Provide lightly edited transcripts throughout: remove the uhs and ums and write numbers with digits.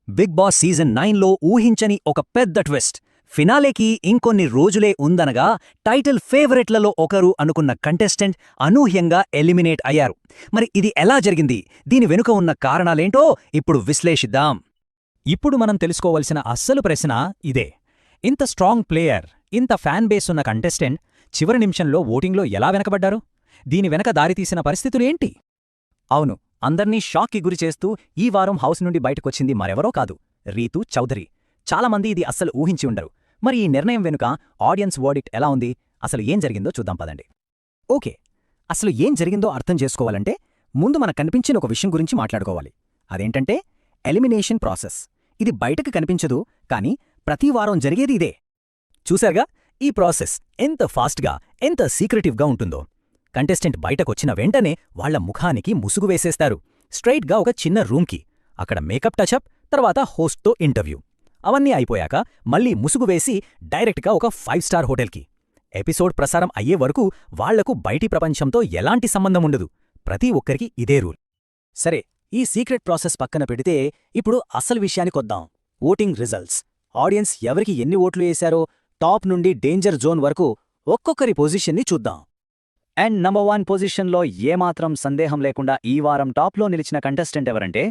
Big boss season 9లో ఊహించని ఒక పెద్ద ట్విస్ట్. ఫినాలేకి ఇంకొన్ని రోజులే ఉందనగా టైటిల్ ఫేవరెట్లలో ఒకరు అనుకున్న కంటెస్టెంట్ అనూహ్యంగా ఎలిమినేట్ అయ్యారు. మరి ఇది ఎలా జరిగింది, దీని వెనుక ఉన్న కారణాలేంటో ఇప్పుడు విశ్లేషిద్దాం. ఇప్పుడు మనం తెలుసుకోవలసిన అస్సలు ప్రశ్న ఇదే. ఇంత స్ట్రాంగ్ ప్లేయర్, ఇంత ఫ్యాన్ బేస్ ఉన్న కంటెస్టెంట్ చివరి నిమిషంలో ఓటింగ్లో ఎలా వెనకబడ్డారు? దీని వెనక దారితీసిన పరిస్థితులేంటి? అవును, అందర్నీ షాక్కి గురిచేస్తూ ఈ వారం హౌస్ నుండి బయటకొచ్చింది మరెవరో కాదు, రీతూ చౌదరి. చాలామంది ఇది అస్సలు ఊహించి ఉండరు. మరి ఈ నిర్ణయం వెనుక ఆడియన్స్ వర్డిక్ట్ ఎలా ఉంది, అసలు ఏం జరిగిందో చూద్దాం పదండి. ఓకే, అసలు ఏం జరిగిందో అర్థం చేసుకోవాలంటే ముందు మనకు కనిపించిన ఒక విషయం గురించి మాట్లాడుకోవాలి. అదేంటంటే ఎలిమినేషన్ ప్రాసెస్. ఇది బయటకు కనిపించదు, కానీ ప్రతి వారం జరిగేది ఇదే. చూశారుగా ఈ ప్రాసెస్ ఎంత ఫాస్ట్గా, ఎంత సీక్రెటివ్గా ఉంటుందో. కంటెస్టెంట్ బయటకొచ్చిన వెంటనే వాళ్ల ముఖానికి ముసుగు వేసేస్తారు, స్ట్రైట్గా ఒక చిన్న రూమ్కి. అక్కడ మేకప్ టచప్, తర్వాత హోస్ట్తో ఇంటర్వ్యూ. అవన్నీ అయిపోయాక మళ్లీ ముసుగు వేసి డైరెక్ట్గా ఒక 5 స్టార్ హోటల్కి. ఎపిసోడ్ ప్రసారం అయ్యే వరకు వాళ్లకు బయటి ప్రపంచంతో ఎలాంటి సంబంధం ఉండదు. ప్రతి ఒక్కరికి ఇదే రూల్. సరే, ఈ సీక్రెట్ ప్రాసెస్ పక్కన పెడితే ఇప్పుడు అసలు విషయానికొద్దాం. Voting results. ఆడియన్స్ ఎవరికి ఎన్ని ఓట్లు వేశారో టాప్ నుండి డేంజర్ జోన్ వరకు ఒక్కొక్కరి పొజిషన్ని చూద్దాం. అండ్ నంబర్ 1 పొజిషన్లో ఏమాత్రం సందేహం లేకుండా ఈ వారం టాప్లో నిలిచిన కంటెస్టెంట్ ఎవరంటే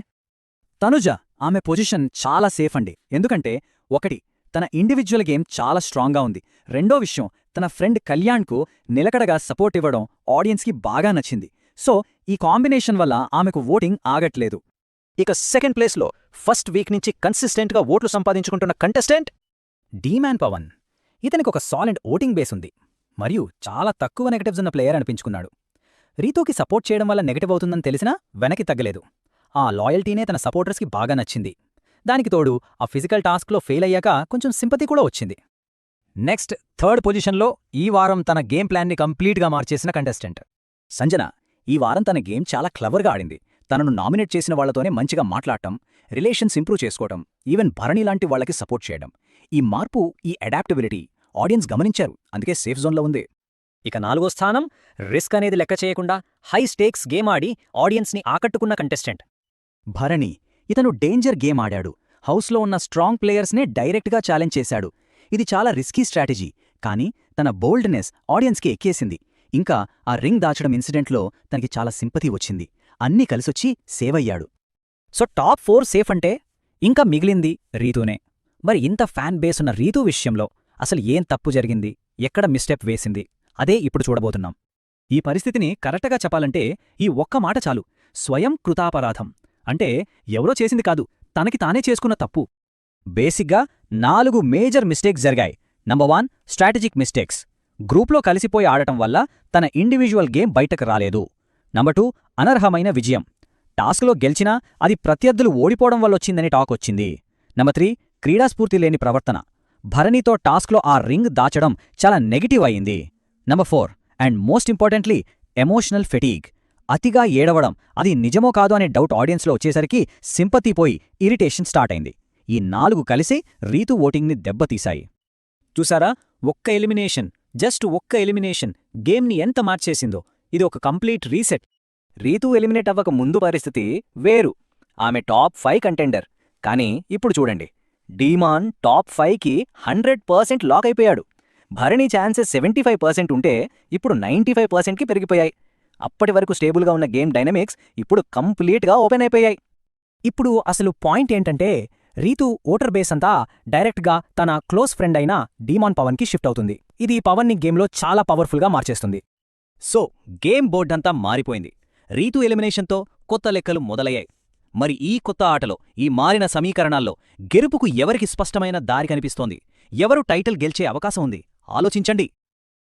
తనుజ. ఆమె పొజిషన్ చాలా సేఫ్ అండి. ఎందుకంటే 1, తన ఇండివిజువల్ గేమ్ చాలా స్ట్రాంగ్గా ఉంది. రెండో విషయం, తన ఫ్రెండ్ కళ్యాణ్కు నిలకడగా సపోర్ట్ ఇవ్వడం ఆడియన్స్కి బాగా నచ్చింది. సో ఈ కాంబినేషన్ వల్ల ఆమెకు ఓటింగ్ ఆగట్లేదు. ఇక సెకండ్ ప్లేస్లో ఫస్ట్ వీక్ నుంచి కన్సిస్టెంట్గా ఓట్లు సంపాదించుకుంటున్న కంటెస్టెంట్ డీమ్యాన్ పవన్. ఇతనికి ఒక సాలిడ్ ఓటింగ్ బేస్ ఉంది, మరియు చాలా తక్కువ నెగటివ్స్ ఉన్న ప్లేయర్ అనిపించుకున్నాడు. రీతూకి సపోర్ట్ చేయడం వల్ల నెగటివ్ అవుతుందని తెలిసినా వెనక్కి తగ్గలేదు. ఆ లాయల్టీనే తన సపోర్టర్స్కి బాగా నచ్చింది. దానికి తోడు ఆ ఫిజికల్ టాస్క్లో ఫెయిల్ అయ్యాక కొంచెం సింపతి కూడా వచ్చింది. నెక్స్ట్ థర్డ్ పొజిషన్లో ఈ వారం తన గేమ్ ప్లాన్ని కంప్లీట్గా మార్చేసిన కంటెస్టెంట్ సంజన. ఈ వారం తన గేమ్ చాలా క్లవర్గా ఆడింది. తనను నామినేట్ చేసిన వాళ్లతోనే మంచిగా మాట్లాడటం, రిలేషన్స్ ఇంప్రూవ్ చేసుకోవటం, ఈవెన్ భరణి లాంటి వాళ్లకి సపోర్ట్ చేయడం. ఈ మార్పు, ఈ అడాప్టబిలిటీ ఆడియన్స్ గమనించారు, అందుకే సేఫ్ జోన్లో ఉంది. ఇక 4వ స్థానం, రిస్క్ అనేది లెక్క చేయకుండా హై స్టేక్స్ గేమ్ ఆడి ఆడియన్స్ని ఆకట్టుకున్న కంటెస్టెంట్ భరణి. ఇతను డేంజర్ గేమ్ ఆడాడు. హౌస్లో ఉన్న స్ట్రాంగ్ ప్లేయర్స్నే డైరెక్ట్గా ఛాలెంజ్ చేశాడు. ఇది చాలా రిస్కీ స్ట్రాటజీ, కానీ తన బోల్డ్నెస్ ఆడియన్స్కి ఎక్కేసింది. ఇంకా ఆ రింగ్ దాచడం ఇన్సిడెంట్లో తనకి చాలా సింపతి వచ్చింది. అన్నీ కలిసొచ్చి సేవ్ అయ్యాడు. సో టాప్ 4 సేఫ్ అంటే ఇంకా మిగిలింది రీతూనే. మరి ఇంత ఫ్యాన్ బేస్ ఉన్న రీతూ విషయంలో అసలు ఏం తప్పు జరిగింది, ఎక్కడ మిస్టెప్ వేసింది, అదే ఇప్పుడు చూడబోతున్నాం. ఈ పరిస్థితిని కరెక్ట్గా చెప్పాలంటే ఈ ఒక్క మాట చాలు: స్వయం కృతాపరాధం. అంటే ఎవరో చేసింది కాదు, తనకి తానే చేసుకున్న తప్పు. బేసిక్గా 4 మేజర్ మిస్టేక్స్ జరిగాయి. Number 1, strategic mistakes. గ్రూప్లో కలిసిపోయి ఆడటం వల్ల తన ఇండివిజువల్ గేమ్ బయటకు రాలేదు. నంబర్ 2, అనర్హమైన విజయం. టాస్క్లో గెలిచినా అది ప్రత్యర్థులు ఓడిపోవడం వల్లొచ్చిందని టాక్ వచ్చింది. నంబర్ 3, క్రీడాస్ఫూర్తి లేని ప్రవర్తన. భరణితో టాస్క్లో ఆ రింగ్ దాచడం చాలా నెగిటివ్ అయింది. Number 4, and most importantly, emotional fatigue. అతిగా ఏడవడం, అది నిజమో కాదో అనే డౌట్ ఆడియన్స్లో వచ్చేసరికి సింపతి పోయి ఇరిటేషన్ స్టార్ట్ అయింది. ఈ 4 కలిసి రీతూ ఓటింగ్ని దెబ్బతీశాయి. చూసారా, ఒక్క ఎలిమినేషన్, జస్ట్ ఒక్క ఎలిమినేషన్ గేమ్ని ఎంత మార్చేసిందో. ఇది ఒక కంప్లీట్ రీసెట్. రీతూ ఎలిమినేట్ అవ్వక ముందు పరిస్థితి వేరు. ఆమె టాప్ 5 కంటెండర్. కానీ ఇప్పుడు చూడండి, డీమాన్ టాప్ 5కి 100% లాక్ అయిపోయాడు. భరణి ఛాన్సెస్ 75% ఉంటే ఇప్పుడు 95%కి పెరిగిపోయాయి. అప్పటి వరకు స్టేబుల్గా ఉన్న గేమ్ డైనమిక్స్ ఇప్పుడు కంప్లీట్గా ఓపెన్ అయిపోయాయి. ఇప్పుడు అసలు పాయింట్ ఏంటంటే, రీతూ ఓటర్ బేస్ అంతా డైరెక్ట్గా తన క్లోజ్ ఫ్రెండ్ అయిన డీమాన్ పవన్కి షిఫ్ట్ అవుతుంది. ఇది పవన్ని గేమ్లో చాలా పవర్ఫుల్గా మార్చేస్తుంది. సో గేమ్ బోర్డ్ అంతా మారిపోయింది. రీతూ ఎలిమినేషన్తో కొత్త లెక్కలు మొదలయ్యాయి. మరి ఈ కొత్త ఆటలో, ఈ మారిన సమీకరణాల్లో గెలుపుకు ఎవరికి స్పష్టమైన దారి కనిపిస్తోంది? ఎవరు టైటిల్ గెలిచే అవకాశం ఉంది? ఆలోచించండి.